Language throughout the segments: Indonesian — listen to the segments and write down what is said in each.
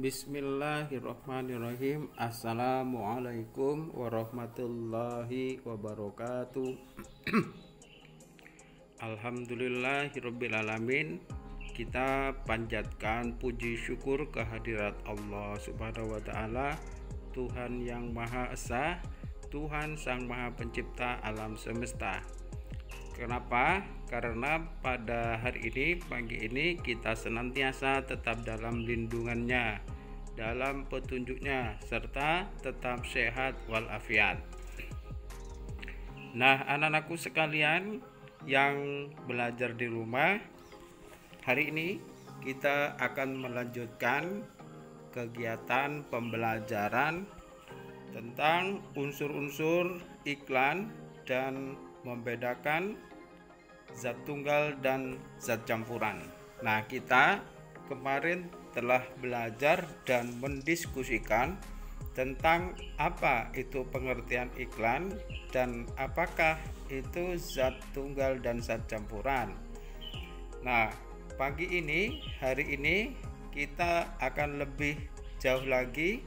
Bismillahirrahmanirrahim. Assalamualaikum warahmatullahi wabarakatuh. Alhamdulillahirrabbilalamin. Kita panjatkan puji syukur kehadirat Allah Subhanahu wa Ta'ala, Tuhan yang Maha Esa, Tuhan Sang Maha Pencipta alam semesta. Kenapa? Karena pada hari ini, pagi ini, kita senantiasa tetap dalam lindungannya, dalam petunjuknya, serta tetap sehat walafiat. Nah, anak-anakku sekalian yang belajar di rumah, hari ini kita akan melanjutkan kegiatan pembelajaran tentang unsur-unsur iklan dan membedakan zat tunggal dan zat campuran. Nah, kita kemarin telah belajar dan mendiskusikan tentang apa itu pengertian iklan dan apakah itu zat tunggal dan zat campuran. Nah, hari ini kita akan lebih jauh lagi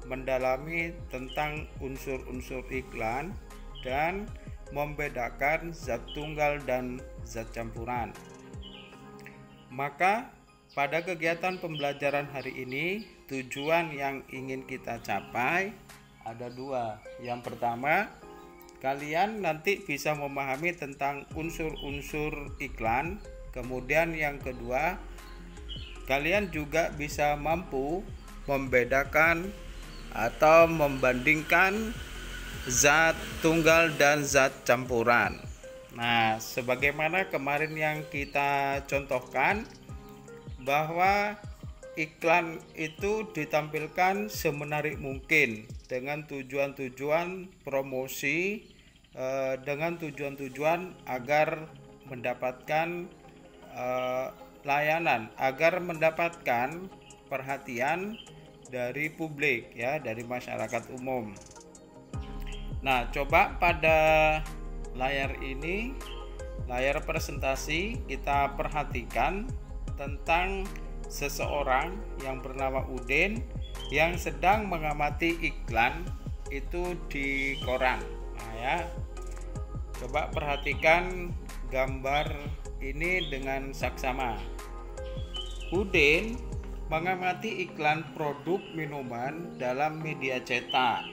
mendalami tentang unsur-unsur iklan dan membedakan zat tunggal dan zat campuran. Maka pada kegiatan pembelajaran hari ini, tujuan yang ingin kita capai ada dua. Yang pertama, kalian nanti bisa memahami tentang unsur-unsur iklan. Kemudian yang kedua, kalian juga bisa mampu membedakan atau membandingkan zat tunggal dan zat campuran. Nah, sebagaimana kemarin yang kita contohkan, bahwa iklan itu ditampilkan semenarik mungkin dengan tujuan-tujuan promosi, dengan tujuan-tujuan agar mendapatkan layanan, agar mendapatkan perhatian dari publik, ya, dari masyarakat umum. Nah, coba pada layar ini, layar presentasi, kita perhatikan tentang seseorang yang bernama Udin yang sedang mengamati iklan itu di koran. Nah, ya, coba perhatikan gambar ini dengan saksama. Udin mengamati iklan produk minuman dalam media cetak.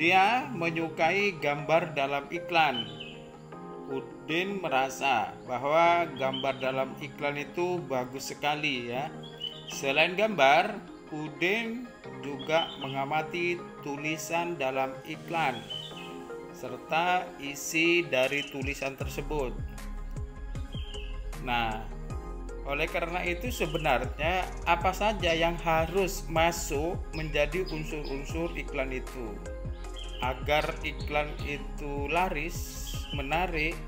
Dia menyukai gambar dalam iklan. Udin merasa bahwa gambar dalam iklan itu bagus sekali, ya. Selain gambar, Udin juga mengamati tulisan dalam iklan serta isi dari tulisan tersebut. Nah, oleh karena itu sebenarnya apa saja yang harus masuk menjadi unsur-unsur iklan itu? Agar iklan itu laris, menarik,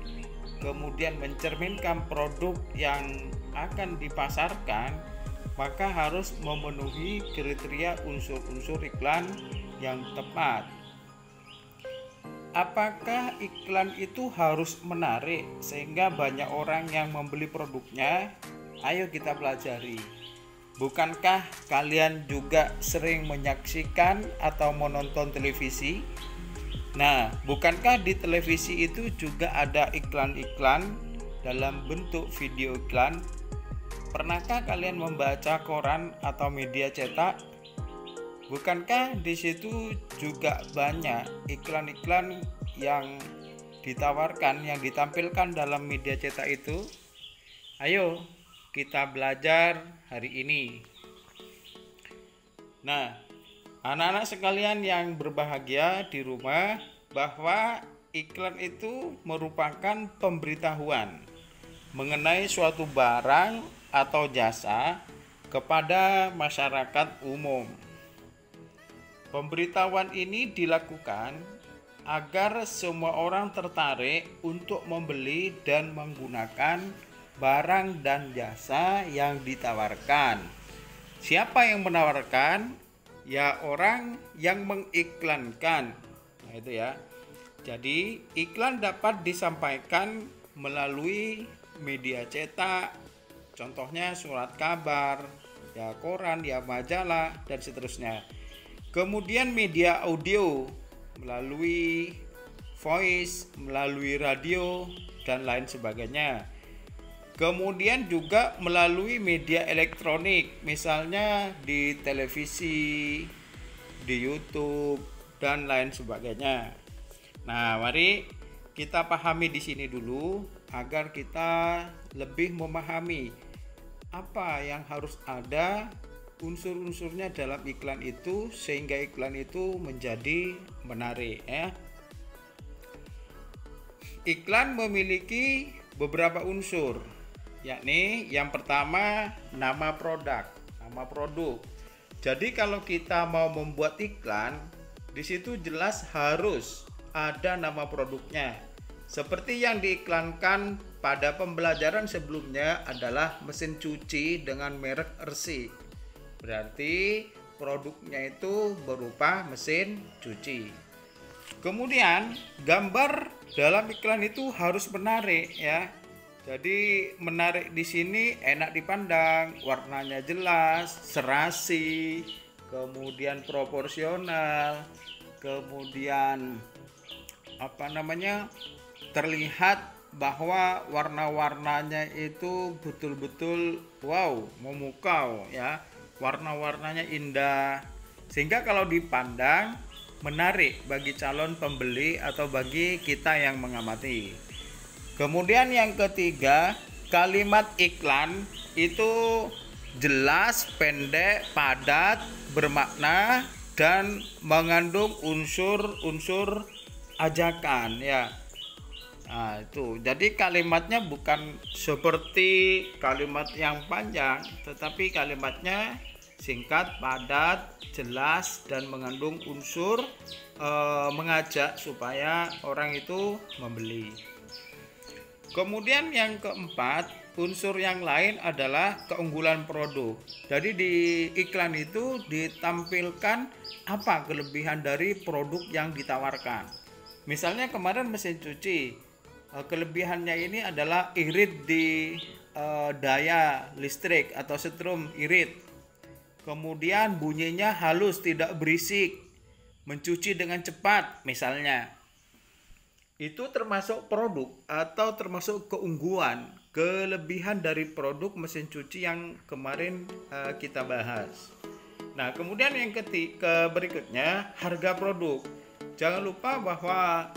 kemudian mencerminkan produk yang akan dipasarkan, maka harus memenuhi kriteria unsur-unsur iklan yang tepat. Apakah iklan itu harus menarik sehingga banyak orang yang membeli produknya? Ayo kita pelajari. Bukankah kalian juga sering menyaksikan atau menonton televisi? Nah, bukankah di televisi itu juga ada iklan-iklan dalam bentuk video iklan? Pernahkah kalian membaca koran atau media cetak? Bukankah di situ juga banyak iklan-iklan yang ditawarkan, yang ditampilkan dalam media cetak itu? Ayo kita belajar hari ini. Nah, anak-anak sekalian yang berbahagia di rumah, bahwa iklan itu merupakan pemberitahuan mengenai suatu barang atau jasa kepada masyarakat umum. Pemberitahuan ini dilakukan agar semua orang tertarik untuk membeli dan menggunakan barang dan jasa yang ditawarkan. Siapa yang menawarkan? Ya, orang yang mengiklankan. Nah, itu ya. Jadi, iklan dapat disampaikan melalui media cetak, contohnya surat kabar, ya koran, ya majalah dan seterusnya. Kemudian media audio melalui voice, melalui radio dan lain sebagainya. Kemudian juga melalui media elektronik, misalnya di televisi, di YouTube dan lain sebagainya. Nah, mari kita pahami di sini dulu agar kita lebih memahami apa yang harus ada unsur-unsurnya dalam iklan itu sehingga iklan itu menjadi menarik ya. Iklan memiliki beberapa unsur, yakni yang pertama nama produk, nama produk. Jadi kalau kita mau membuat iklan, di situ jelas harus ada nama produknya. Seperti yang diiklankan pada pembelajaran sebelumnya adalah mesin cuci dengan merek Ersi. Berarti produknya itu berupa mesin cuci. Kemudian gambar dalam iklan itu harus menarik ya. Jadi menarik di sini enak dipandang, warnanya jelas, serasi, kemudian proporsional, kemudian terlihat bahwa warna-warnanya itu betul-betul wow, memukau ya. Warna-warnanya indah sehingga kalau dipandang menarik bagi calon pembeli atau bagi kita yang mengamati. Kemudian yang ketiga, kalimat iklan itu jelas, pendek, padat, bermakna dan mengandung unsur-unsur ajakan ya. Nah, itu. Jadi kalimatnya bukan seperti kalimat yang panjang, tetapi kalimatnya singkat, padat, jelas dan mengandung unsur mengajak supaya orang itu membeli. Kemudian yang keempat, unsur yang lain adalah keunggulan produk. Jadi di iklan itu ditampilkan apa kelebihan dari produk yang ditawarkan. Misalnya kemarin mesin cuci, kelebihannya ini adalah irit di daya listrik atau setrum irit. Kemudian bunyinya halus, tidak berisik, mencuci dengan cepat misalnya. Itu termasuk produk atau termasuk keunggulan, kelebihan dari produk mesin cuci yang kemarin kita bahas. Nah, kemudian yang berikutnya harga produk. Jangan lupa bahwa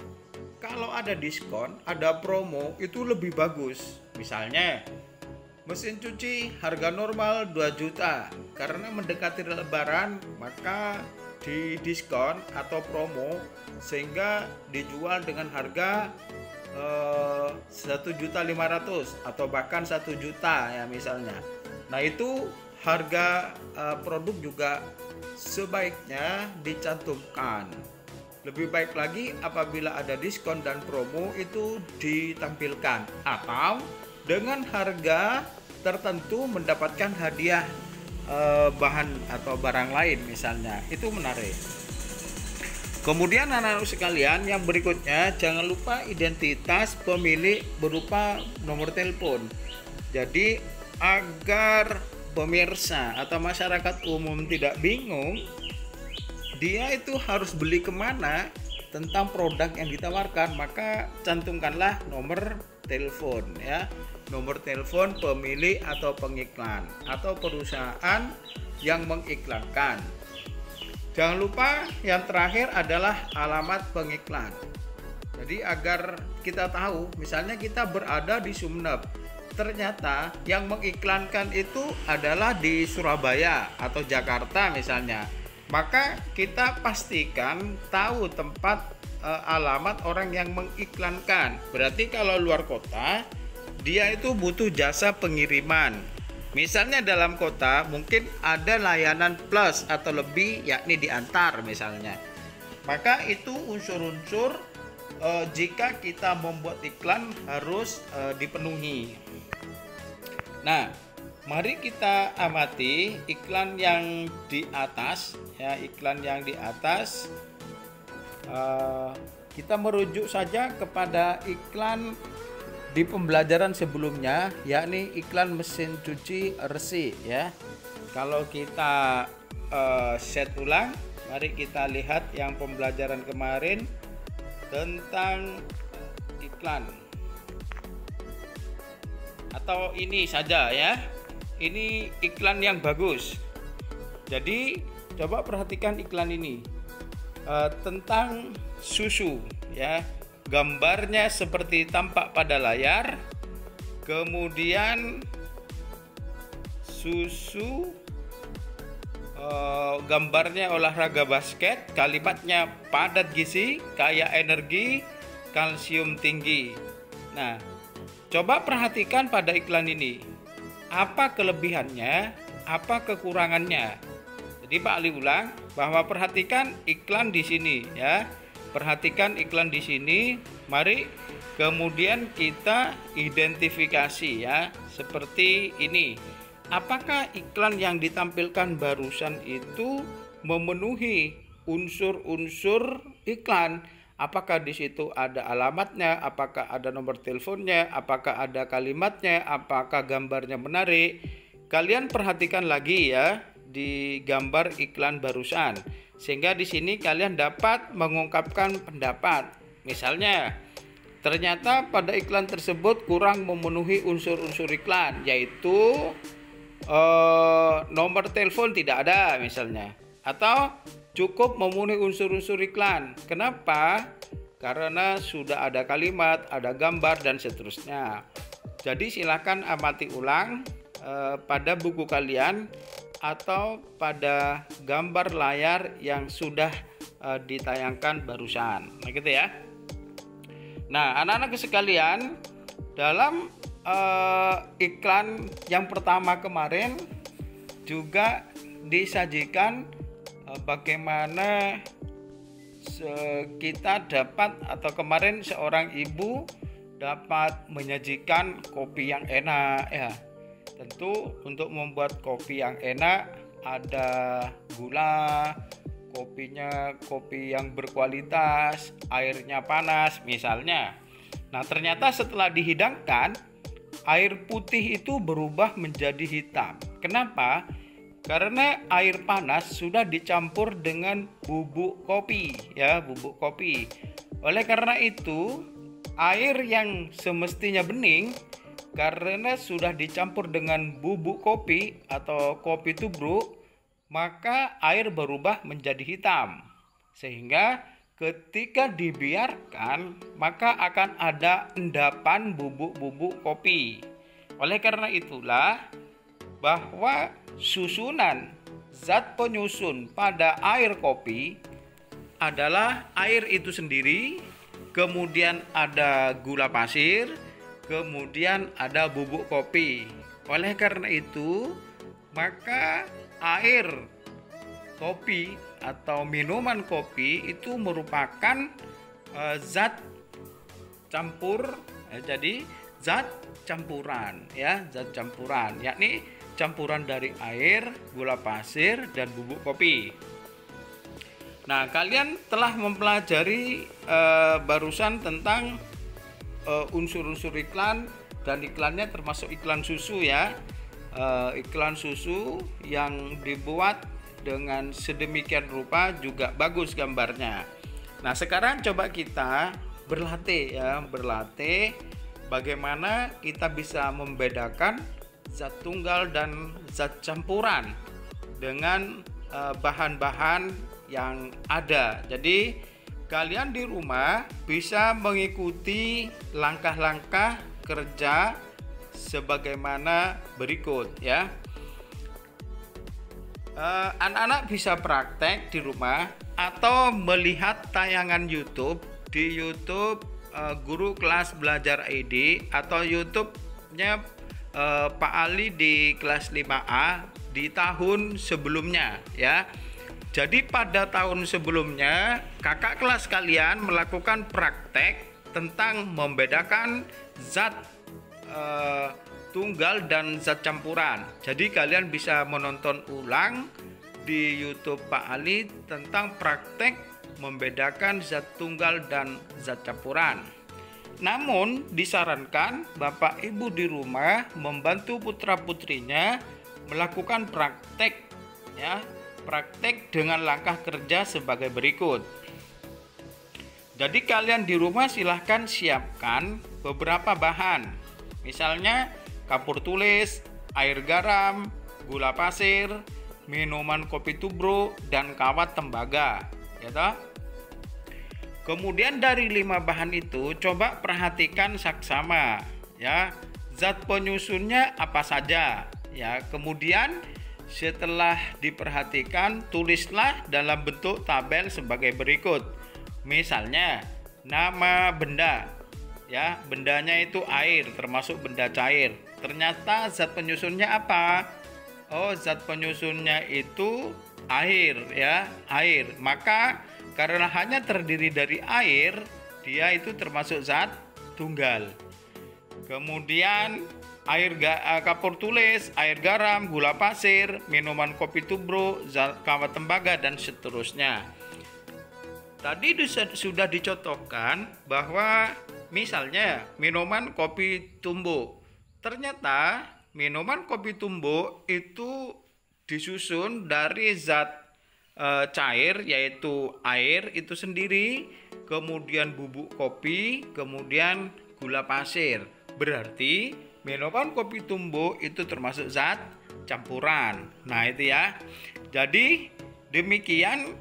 kalau ada diskon, ada promo itu lebih bagus. Misalnya mesin cuci harga normal 2 juta. Karena mendekati lebaran, maka di diskon atau promo sehingga dijual dengan harga 1.500.000 atau bahkan 1 juta ya misalnya. Nah, itu harga produk juga sebaiknya dicantumkan. Lebih baik lagi apabila ada diskon dan promo itu ditampilkan atau dengan harga tertentu mendapatkan hadiah bahan atau barang lain misalnya. Itu menarik. Kemudian anak-anak sekalian, yang berikutnya jangan lupa identitas pemilik berupa nomor telepon. Jadi agar pemirsa atau masyarakat umum tidak bingung, dia itu harus beli kemana tentang produk yang ditawarkan, maka cantumkanlah nomor telepon ya, nomor telepon pemilik atau pengiklan atau perusahaan yang mengiklankan. Jangan lupa yang terakhir adalah alamat pengiklan. Jadi agar kita tahu, misalnya kita berada di Sumeneb, ternyata yang mengiklankan itu adalah di Surabaya atau Jakarta misalnya, maka kita pastikan tahu tempat alamat orang yang mengiklankan. Berarti kalau luar kota, dia itu butuh jasa pengiriman. Misalnya dalam kota mungkin ada layanan plus atau lebih, yakni diantar misalnya. Maka itu unsur-unsur jika kita membuat iklan harus dipenuhi. Nah, mari kita amati iklan yang di atas ya, iklan yang di atas. Kita merujuk saja kepada iklan di pembelajaran sebelumnya, yakni iklan mesin cuci Ersi ya. Kalau kita set ulang, mari kita lihat yang pembelajaran kemarin tentang iklan. Atau ini saja ya. Ini iklan yang bagus. Jadi coba perhatikan iklan ini tentang susu ya. Gambarnya seperti tampak pada layar. Kemudian susu, gambarnya olahraga basket, kalimatnya padat gizi, kaya energi, kalsium tinggi. Nah, coba perhatikan pada iklan ini. Apa kelebihannya, apa kekurangannya? Jadi Pak Ali ulang bahwa perhatikan iklan di sini ya. Perhatikan iklan di sini. Mari kemudian kita identifikasi ya, seperti ini. Apakah iklan yang ditampilkan barusan itu memenuhi unsur-unsur iklan? Apakah di situ ada alamatnya, apakah ada nomor teleponnya, apakah ada kalimatnya, apakah gambarnya menarik? Kalian perhatikan lagi ya di gambar iklan barusan, sehingga di sini kalian dapat mengungkapkan pendapat. Misalnya, ternyata pada iklan tersebut kurang memenuhi unsur-unsur iklan, yaitu nomor telepon tidak ada misalnya, atau cukup memenuhi unsur-unsur iklan. Kenapa? Karena sudah ada kalimat, ada gambar dan seterusnya. Jadi silakan amati ulang pada buku kalian atau pada gambar layar yang sudah ditayangkan barusan. Nah gitu ya. Nah, anak-anak sekalian, dalam iklan yang pertama kemarin juga disajikan bagaimana kita dapat, atau kemarin seorang ibu dapat menyajikan kopi yang enak ya. Tentu untuk membuat kopi yang enak ada gula, kopinya kopi yang berkualitas, airnya panas misalnya. Nah, ternyata setelah dihidangkan, air putih itu berubah menjadi hitam. Kenapa? Karena air panas sudah dicampur dengan bubuk kopi ya, bubuk kopi. Oleh karena itu, air yang semestinya bening karena sudah dicampur dengan bubuk kopi atau kopi tubruk, maka air berubah menjadi hitam. Sehingga ketika dibiarkan, maka akan ada endapan bubuk-bubuk kopi. Oleh karena itulah bahwa susunan zat penyusun pada air kopi adalah air itu sendiri, kemudian ada gula pasir, kemudian ada bubuk kopi. Oleh karena itu, maka air kopi atau minuman kopi itu merupakan zat campur, jadi zat campuran ya, zat campuran, yakni campuran dari air, gula pasir, dan bubuk kopi. Nah, kalian telah mempelajari barusan tentang unsur-unsur iklan, dan iklannya termasuk iklan susu ya. Iklan susu yang dibuat dengan sedemikian rupa juga bagus gambarnya. Nah, sekarang coba kita berlatih ya, berlatih bagaimana kita bisa membedakan zat tunggal dan zat campuran dengan bahan-bahan yang ada. Jadi kalian di rumah bisa mengikuti langkah-langkah kerja sebagaimana berikut ya. Anak-anak bisa praktek di rumah atau melihat tayangan YouTube di YouTube Guru Kelas Belajar ID atau YouTube-nya Pak Ali di kelas 5A di tahun sebelumnya ya. Jadi pada tahun sebelumnya kakak kelas kalian melakukan praktek tentang membedakan zat tunggal dan zat campuran. Jadi kalian bisa menonton ulang di YouTube Pak Ali tentang praktek membedakan zat tunggal dan zat campuran. Namun disarankan Bapak Ibu di rumah membantu putra-putrinya melakukan praktek ya. Praktek dengan langkah kerja sebagai berikut. Jadi kalian di rumah silahkan siapkan beberapa bahan. Misalnya kapur tulis, air garam, gula pasir, minuman kopi tubruk, dan kawat tembaga. Ya toh? Kemudian dari 5 bahan itu coba perhatikan saksama ya. Zat penyusunnya apa saja ya. Kemudian setelah diperhatikan, tulislah dalam bentuk tabel sebagai berikut. Misalnya, nama benda. Ya, bendanya itu air, termasuk benda cair. Ternyata zat penyusunnya apa? Oh, zat penyusunnya itu air ya, air. Maka karena hanya terdiri dari air, dia itu termasuk zat tunggal. Kemudian kapur tulis, air garam, gula pasir, minuman kopi tubruk, kawat tembaga, dan seterusnya. Tadi sudah dicontohkan bahwa misalnya minuman kopi tumbuk. Ternyata minuman kopi tumbuk itu disusun dari zat cair, yaitu air itu sendiri, kemudian bubuk kopi, kemudian gula pasir. Berarti minuman kopi tumbuk itu termasuk zat campuran. Nah itu ya. Jadi demikian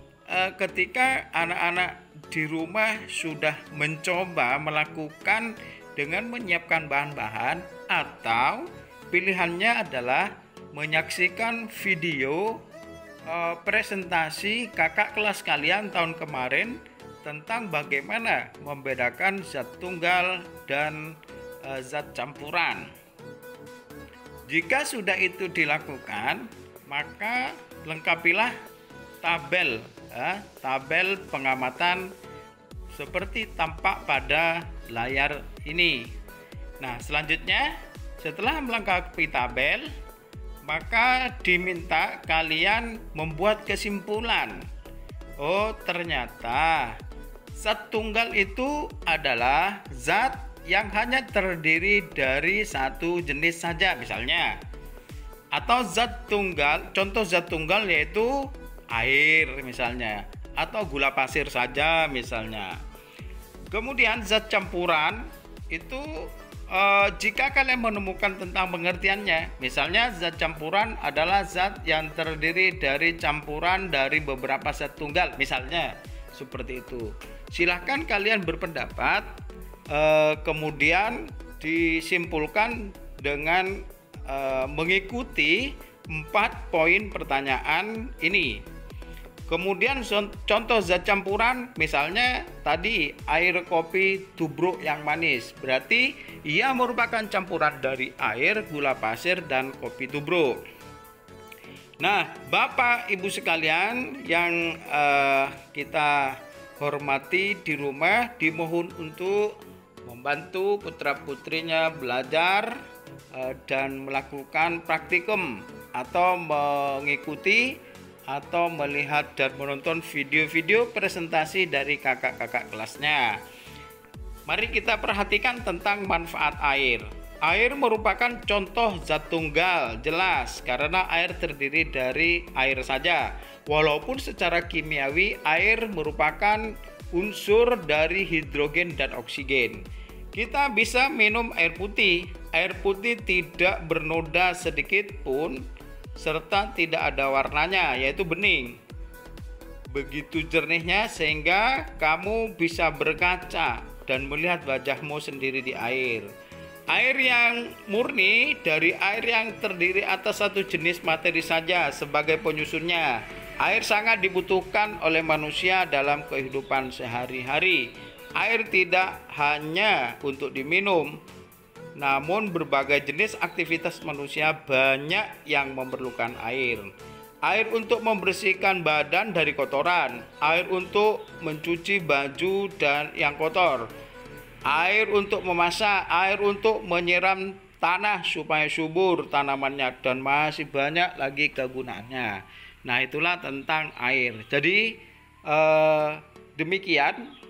ketika anak-anak di rumah sudah mencoba melakukan dengan menyiapkan bahan-bahan, atau pilihannya adalah menyaksikan video presentasi kakak kelas kalian tahun kemarin tentang bagaimana membedakan zat tunggal dan zat campuran. Jika sudah itu dilakukan, maka lengkapilah tabel tabel pengamatan seperti tampak pada layar ini. Nah, selanjutnya setelah melengkapi tabel, maka diminta kalian membuat kesimpulan. Oh, ternyata zat tunggal itu adalah zat yang hanya terdiri dari satu jenis saja misalnya. Atau zat tunggal, contoh zat tunggal yaitu air misalnya, atau gula pasir saja misalnya. Kemudian zat campuran itu jika kalian menemukan tentang pengertiannya, misalnya zat campuran adalah zat yang terdiri dari campuran dari beberapa zat tunggal misalnya, seperti itu. Silahkan kalian berpendapat, kemudian disimpulkan dengan mengikuti 4 poin pertanyaan ini. Kemudian contoh zat campuran, misalnya tadi air kopi tubruk yang manis, berarti ia merupakan campuran dari air, gula pasir, dan kopi tubruk. Nah, Bapak Ibu sekalian yang kita hormati di rumah, dimohon untuk membantu putra-putrinya belajar dan melakukan praktikum atau mengikuti atau melihat dan menonton video-video presentasi dari kakak-kakak kelasnya. Mari kita perhatikan tentang manfaat air. Air merupakan contoh zat tunggal, jelas, karena air terdiri dari air saja. Walaupun secara kimiawi air merupakan unsur dari hidrogen dan oksigen. Kita bisa minum air putih. Air putih tidak bernoda sedikit pun, serta tidak ada warnanya, yaitu bening. Begitu jernihnya sehingga kamu bisa berkaca dan melihat wajahmu sendiri di air. Air yang murni dari air yang terdiri atas satu jenis materi saja sebagai penyusunnya. Air sangat dibutuhkan oleh manusia dalam kehidupan sehari-hari. Air tidak hanya untuk diminum, namun berbagai jenis aktivitas manusia banyak yang memerlukan air. Air untuk membersihkan badan dari kotoran, air untuk mencuci baju dan yang kotor, air untuk memasak, air untuk menyiram tanah supaya subur tanamannya, dan masih banyak lagi kegunaannya. Nah, itulah tentang air. Jadi demikian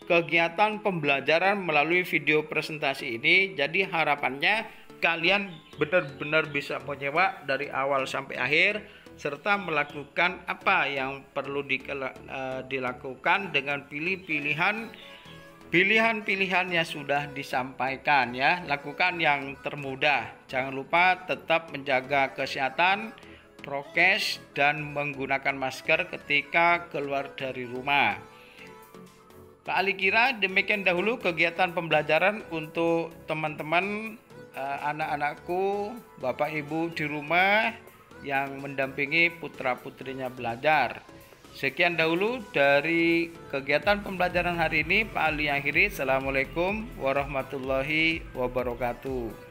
kegiatan pembelajaran melalui video presentasi ini. Jadi harapannya kalian benar-benar bisa menyewa dari awal sampai akhir, serta melakukan apa yang perlu dilakukan dengan pilihan-pilihan yang sudah disampaikan ya. Lakukan yang termudah. Jangan lupa tetap menjaga kesehatan, prokes, dan menggunakan masker ketika keluar dari rumah. Pak Ali kira demikian dahulu kegiatan pembelajaran untuk teman-teman, anak-anakku, Bapak Ibu di rumah yang mendampingi putra-putrinya belajar. Sekian dahulu dari kegiatan pembelajaran hari ini. Pak Ali akhiri. Assalamualaikum warahmatullahi wabarakatuh.